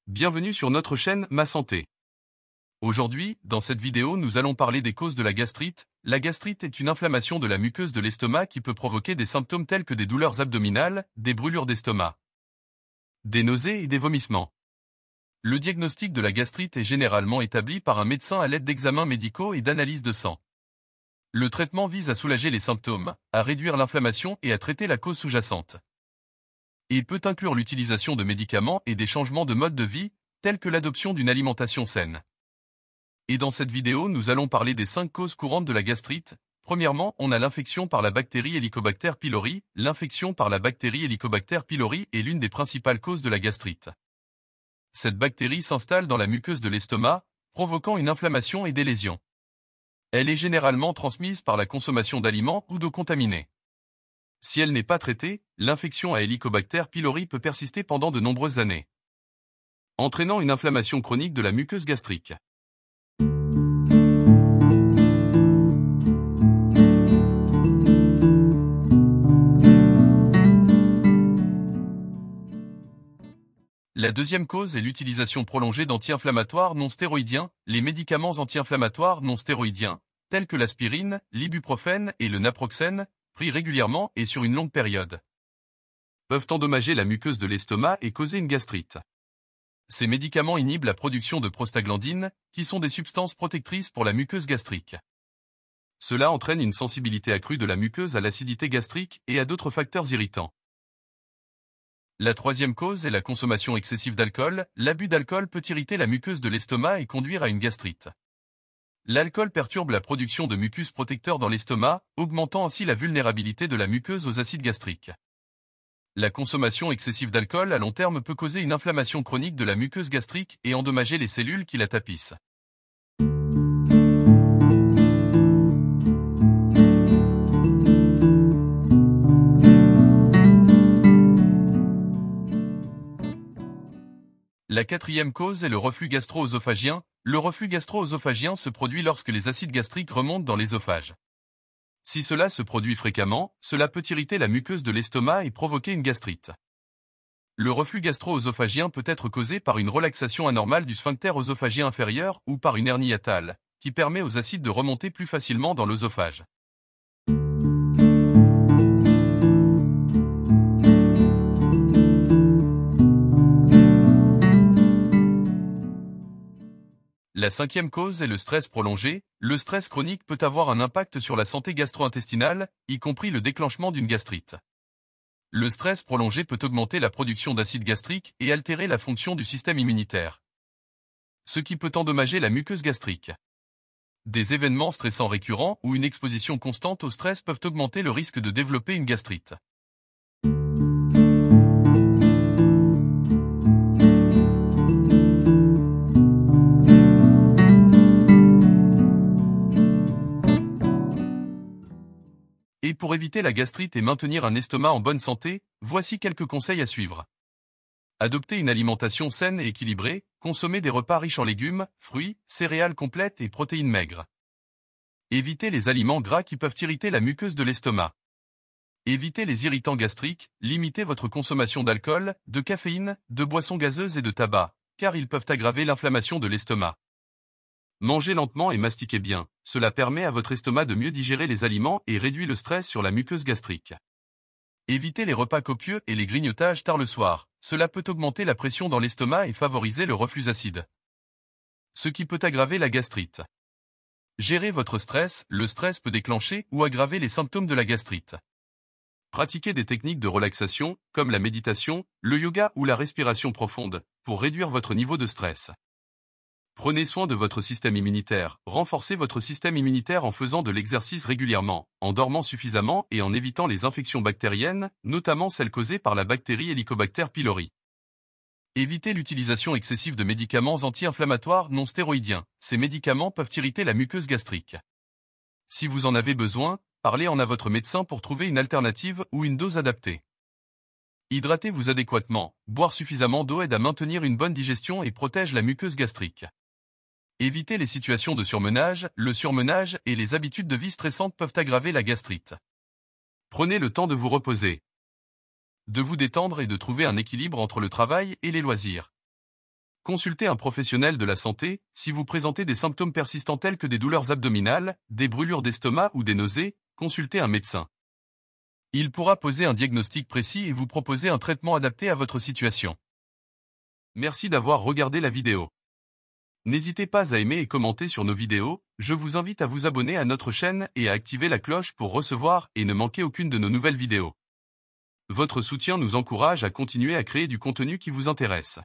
Bienvenue sur notre chaîne Ma Santé. Aujourd'hui, dans cette vidéo, nous allons parler des causes de la gastrite. La gastrite est une inflammation de la muqueuse de l'estomac qui peut provoquer des symptômes tels que des douleurs abdominales, des brûlures d'estomac, des nausées et des vomissements. Le diagnostic de la gastrite est généralement établi par un médecin à l'aide d'examens médicaux et d'analyses de sang. Le traitement vise à soulager les symptômes, à réduire l'inflammation et à traiter la cause sous-jacente. Il peut inclure l'utilisation de médicaments et des changements de mode de vie, tels que l'adoption d'une alimentation saine. Et dans cette vidéo, nous allons parler des 5 causes courantes de la gastrite. Premièrement, on a l'infection par la bactérie Helicobacter pylori. L'infection par la bactérie Helicobacter pylori est l'une des principales causes de la gastrite. Cette bactérie s'installe dans la muqueuse de l'estomac, provoquant une inflammation et des lésions. Elle est généralement transmise par la consommation d'aliments ou d'eau contaminée. Si elle n'est pas traitée, l'infection à Helicobacter pylori peut persister pendant de nombreuses années, entraînant une inflammation chronique de la muqueuse gastrique. La deuxième cause est l'utilisation prolongée d'anti-inflammatoires non stéroïdiens. Les médicaments anti-inflammatoires non stéroïdiens, tels que l'aspirine, l'ibuprofène et le naproxène, pris régulièrement et sur une longue période, peuvent endommager la muqueuse de l'estomac et causer une gastrite. Ces médicaments inhibent la production de prostaglandines, qui sont des substances protectrices pour la muqueuse gastrique. Cela entraîne une sensibilité accrue de la muqueuse à l'acidité gastrique et à d'autres facteurs irritants. La troisième cause est la consommation excessive d'alcool. L'abus d'alcool peut irriter la muqueuse de l'estomac et conduire à une gastrite. L'alcool perturbe la production de mucus protecteur dans l'estomac, augmentant ainsi la vulnérabilité de la muqueuse aux acides gastriques. La consommation excessive d'alcool à long terme peut causer une inflammation chronique de la muqueuse gastrique et endommager les cellules qui la tapissent. La quatrième cause est le reflux gastro-œsophagien. Le reflux gastro-œsophagien se produit lorsque les acides gastriques remontent dans l'œsophage. Si cela se produit fréquemment, cela peut irriter la muqueuse de l'estomac et provoquer une gastrite. Le reflux gastro-œsophagien peut être causé par une relaxation anormale du sphincter œsophagien inférieur ou par une hernie hiatale, qui permet aux acides de remonter plus facilement dans l'œsophage. La cinquième cause est le stress prolongé. Le stress chronique peut avoir un impact sur la santé gastro-intestinale, y compris le déclenchement d'une gastrite. Le stress prolongé peut augmenter la production d'acide gastrique et altérer la fonction du système immunitaire, ce qui peut endommager la muqueuse gastrique. Des événements stressants récurrents ou une exposition constante au stress peuvent augmenter le risque de développer une gastrite. Et pour éviter la gastrite et maintenir un estomac en bonne santé, voici quelques conseils à suivre. Adoptez une alimentation saine et équilibrée, consommez des repas riches en légumes, fruits, céréales complètes et protéines maigres. Évitez les aliments gras qui peuvent irriter la muqueuse de l'estomac. Évitez les irritants gastriques, limitez votre consommation d'alcool, de caféine, de boissons gazeuses et de tabac, car ils peuvent aggraver l'inflammation de l'estomac. Mangez lentement et mastiquez bien, cela permet à votre estomac de mieux digérer les aliments et réduit le stress sur la muqueuse gastrique. Évitez les repas copieux et les grignotages tard le soir, cela peut augmenter la pression dans l'estomac et favoriser le reflux acide, ce qui peut aggraver la gastrite. Gérez votre stress, le stress peut déclencher ou aggraver les symptômes de la gastrite. Pratiquez des techniques de relaxation, comme la méditation, le yoga ou la respiration profonde, pour réduire votre niveau de stress. Prenez soin de votre système immunitaire, renforcez votre système immunitaire en faisant de l'exercice régulièrement, en dormant suffisamment et en évitant les infections bactériennes, notamment celles causées par la bactérie Helicobacter pylori. Évitez l'utilisation excessive de médicaments anti-inflammatoires non stéroïdiens, ces médicaments peuvent irriter la muqueuse gastrique. Si vous en avez besoin, parlez-en à votre médecin pour trouver une alternative ou une dose adaptée. Hydratez-vous adéquatement, boire suffisamment d'eau aide à maintenir une bonne digestion et protège la muqueuse gastrique. Évitez les situations de surmenage, le surmenage et les habitudes de vie stressantes peuvent aggraver la gastrite. Prenez le temps de vous reposer, de vous détendre et de trouver un équilibre entre le travail et les loisirs. Consultez un professionnel de la santé si vous présentez des symptômes persistants tels que des douleurs abdominales, des brûlures d'estomac ou des nausées. Consultez un médecin. Il pourra poser un diagnostic précis et vous proposer un traitement adapté à votre situation. Merci d'avoir regardé la vidéo. N'hésitez pas à aimer et commenter sur nos vidéos, je vous invite à vous abonner à notre chaîne et à activer la cloche pour recevoir et ne manquer aucune de nos nouvelles vidéos. Votre soutien nous encourage à continuer à créer du contenu qui vous intéresse.